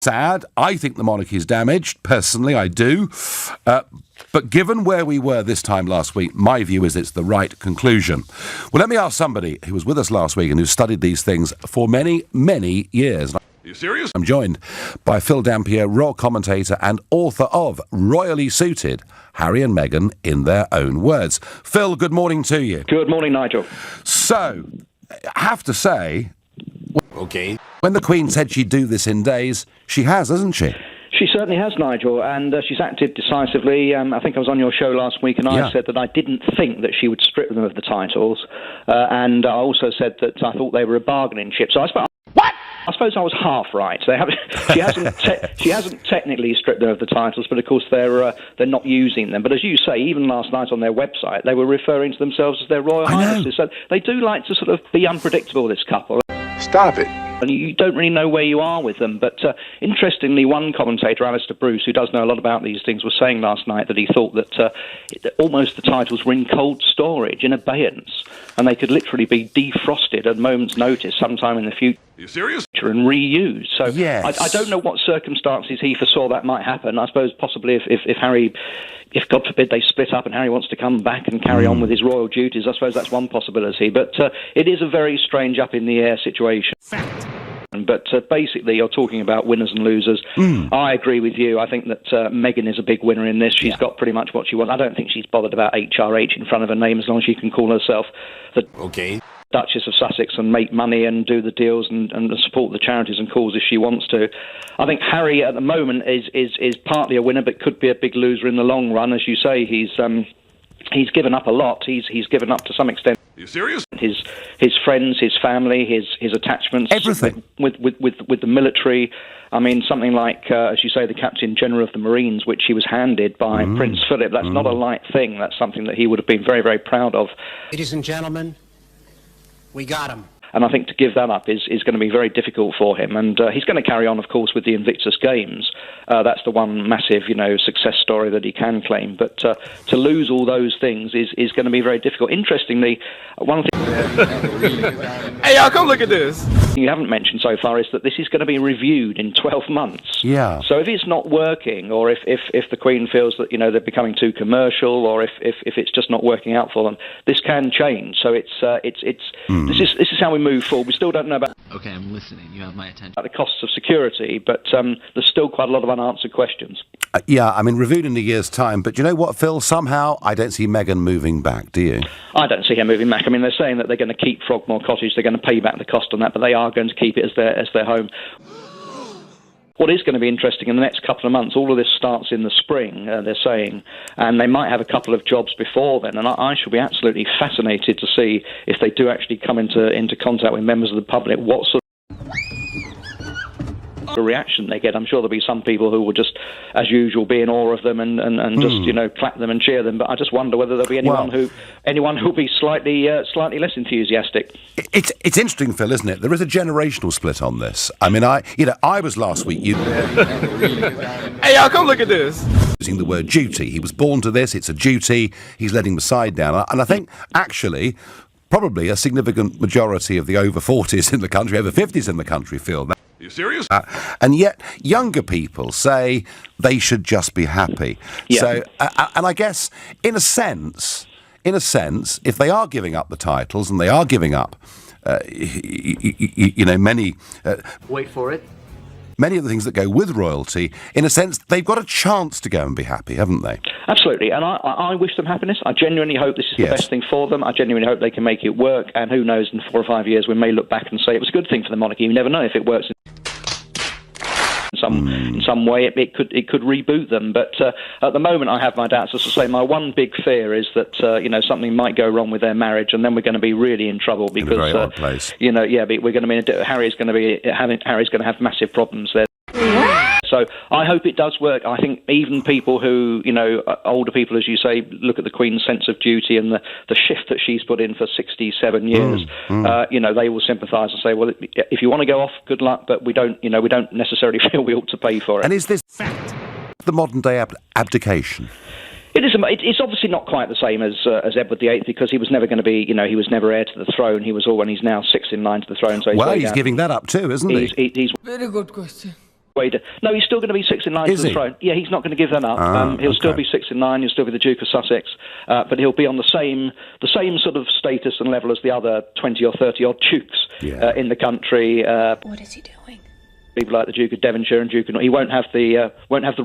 Sad. I think the monarchy is damaged. Personally, I do. But given where we were this time last week, my view is it's the right conclusion. Well, let me ask somebody who was with us last week and who studied these things for many, many years. Are you serious? I'm joined by Phil Dampier, royal commentator and author of Royally Suited, Harry and Meghan in Their Own Words. Phil, good morning to you. Good morning, Nigel. So, I have to say, Okay. when the Queen said she'd do this in days, she has, hasn't she? She certainly has, Nigel, and she's acted decisively. I think I was on your show last week, and I said that I didn't think that she would strip them of the titles, and I also said that I thought they were a bargaining chip. So I suppose I was half right. She hasn't technically stripped them of the titles, but of course they're not using them. But as you say, even last night on their website, they were referring to themselves as their Royal Highnesses. So they do like to sort of be unpredictable, this couple. Stop it. And you don't really know where you are with them. But interestingly, one commentator, Alistair Bruce, who does know a lot about these things, was saying last night that he thought that almost the titles were in cold storage, in abeyance, and they could literally be defrosted at a moment's notice sometime in the future. Are you serious? And reused. So yes. I don't know what circumstances he foresaw that might happen. I suppose possibly if Harry, if God forbid they split up and Harry wants to come back and carry on with his royal duties, I suppose that's one possibility. But it is a very strange up-in-the-air situation. Fact. But basically, you're talking about winners and losers. I agree with you. I think that Meghan is a big winner in this. She's got pretty much what she wants. I don't think she's bothered about HRH in front of her name as long as she can call herself the Duchess of Sussex and make money and do the deals and support the charities and causes she wants to. I think Harry at the moment is partly a winner but could be a big loser in the long run. As you say, he's given up a lot. He's given up to some extent. Are you serious? His friends, his family, his attachments, everything with the military. I mean, something like, as you say, the Captain General of the Marines, which he was handed by Prince Philip. That's not a light thing. That's something that he would have been very, very proud of. Ladies and gentlemen, we got him. And I think to give that up is going to be very difficult for him. And he's going to carry on, of course, with the Invictus Games. That's the one massive, success story that he can claim. But to lose all those things is going to be very difficult. Interestingly, one thing... Hey, y'all, come look at this. You haven't mentioned so far is that this is going to be reviewed in 12 months. Yeah. So if it's not working, or if the Queen feels that they're becoming too commercial, or if it's just not working out for them, this can change. So this is how we move forward. We still don't know about. Okay, I'm listening. You have my attention. About the costs of security, but there's still quite a lot of unanswered questions. Reviewed in a year's time. But you know what, Phil? Somehow I don't see Meghan moving back. Do you? I don't see her moving back. I mean, they're saying that they're going to keep Frogmore Cottage. They're going to pay back the cost on that, but they are going to keep it as their home. What is going to be interesting in the next couple of months, all of this starts in the spring, they're saying, and they might have a couple of jobs before then, and I shall be absolutely fascinated to see if they do actually come into contact with members of the public, what sort of reaction they get. I'm sure there'll be some people who will just, as usual, be in awe of them and just clap them and cheer them. But I just wonder whether there'll be anyone who'll be slightly less enthusiastic. It's interesting, Phil, isn't it? There is a generational split on this. I mean, I was last week. Hey, y'all, come look at this. Using the word duty. He was born to this. It's a duty. He's letting the side down, and I think actually, probably a significant majority of the over 40s in the country, over 50s in the country, feel that. Are you serious? And yet, younger people say they should just be happy. Yeah. So, and I guess, in a sense, if they are giving up the titles and they are giving up, many. Wait for it. Many of the things that go with royalty, in a sense, they've got a chance to go and be happy, haven't they? Absolutely, and I wish them happiness. I genuinely hope this is the best thing for them. I genuinely hope they can make it work, and who knows, in 4 or 5 years we may look back and say it was a good thing for the monarchy. You never know if it works in some way. It could reboot them, but at the moment I have my doubts. As I say, my one big fear is that something might go wrong with their marriage, and then we're going to be really in trouble because in a very odd place. We're going to be Harry's going to have massive problems there. So I hope it does work. I think even people who, older people, as you say, look at the Queen's sense of duty and the shift that she's put in for 67 years, they will sympathise and say, well, if you want to go off, good luck, but we don't necessarily feel we ought to pay for it. And is this fact the modern day abdication? It is. It's obviously not quite the same as Edward VIII because he was never going to be, he was never heir to the throne. He was all when he's now 6th in line to the throne. So he's giving that up too, isn't he? He's Very good question. No, he's still going to be 6 in line to the throne. Yeah, he's not going to give that up. He'll still be 6 in line. He'll still be the Duke of Sussex, but he'll be on the same sort of status and level as the other 20 or 30 odd dukes in the country. What is he doing? People like the Duke of Devonshire and Duke of... He won't have the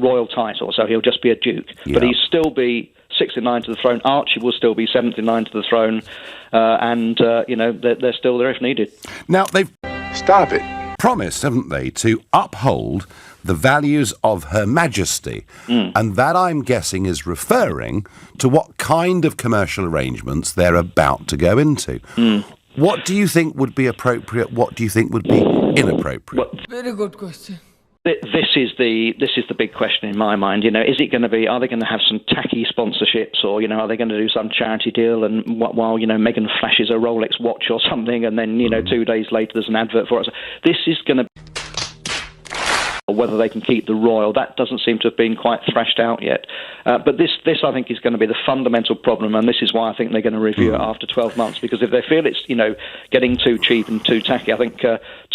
royal title, so he'll just be a duke. Yeah. But he'll still be 6 in line to the throne. Archie will still be 7th in line to the throne, and they're still there if needed. Now they've Stop it. promised, haven't they, to uphold the values of Her Majesty, and that I'm guessing is referring to what kind of commercial arrangements they're about to go into. What do you think would be appropriate? What do you think would be inappropriate? Very good question. This is the big question in my mind. Is it going to be? Are they going to have some tacky sponsorships, or are they going to do some charity deal? And while Meghan flashes a Rolex watch or something, and then 2 days later there's an advert for it. So this is going to. Whether they can keep the royal, that doesn't seem to have been quite thrashed out yet. But this, I think, is going to be the fundamental problem, and this is why I think they're going to review it after 12 months, because if they feel it's, getting too cheap and too tacky, I think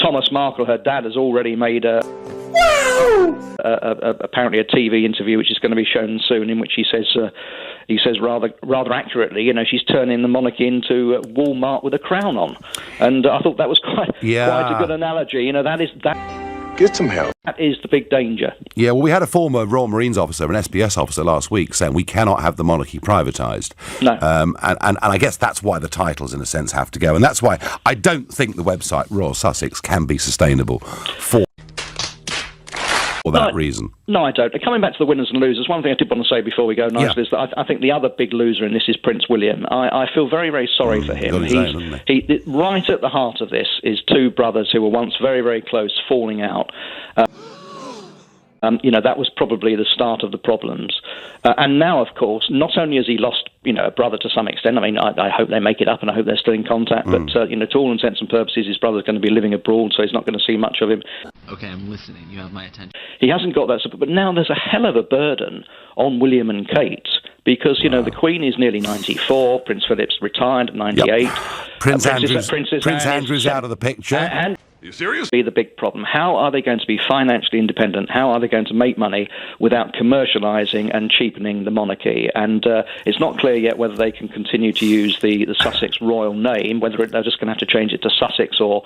Thomas Markle, her dad, has already made apparently a TV interview which is going to be shown soon, in which he says rather accurately, she's turning the monarchy into Walmart with a crown on, and I thought that was quite a good analogy. Get some help. That is the big danger. Yeah, well, we had a former Royal Marines officer, an SBS officer last week, saying we cannot have the monarchy privatised. No. And I guess that's why the titles, in a sense, have to go. And that's why I don't think the website Royal Sussex can be sustainable for that reason. No, I don't. Coming back to the winners and losers, one thing I did want to say before we go, Nigel, is that I think the other big loser in this is Prince William. I feel very, very sorry for him. Right at the heart of this is two brothers who were once very, very close, falling out. That was probably the start of the problems. And now, of course, not only has he lost, a brother to some extent. I mean, I hope they make it up and I hope they're still in contact. But, to all intents and purposes, his brother's going to be living abroad, so he's not going to see much of him. Okay, I'm listening. You have my attention. He hasn't got that support. But now there's a hell of a burden on William and Kate because, the Queen is nearly 94. Prince Philip's retired at 98. Yep. Prince Andrew's out of the picture. And Are you serious? Be the big problem. How are they going to be financially independent? How are they going to make money without commercialising and cheapening the monarchy? And it's not clear yet whether they can continue to use the Sussex royal name, whether they're just going to have to change it to Sussex or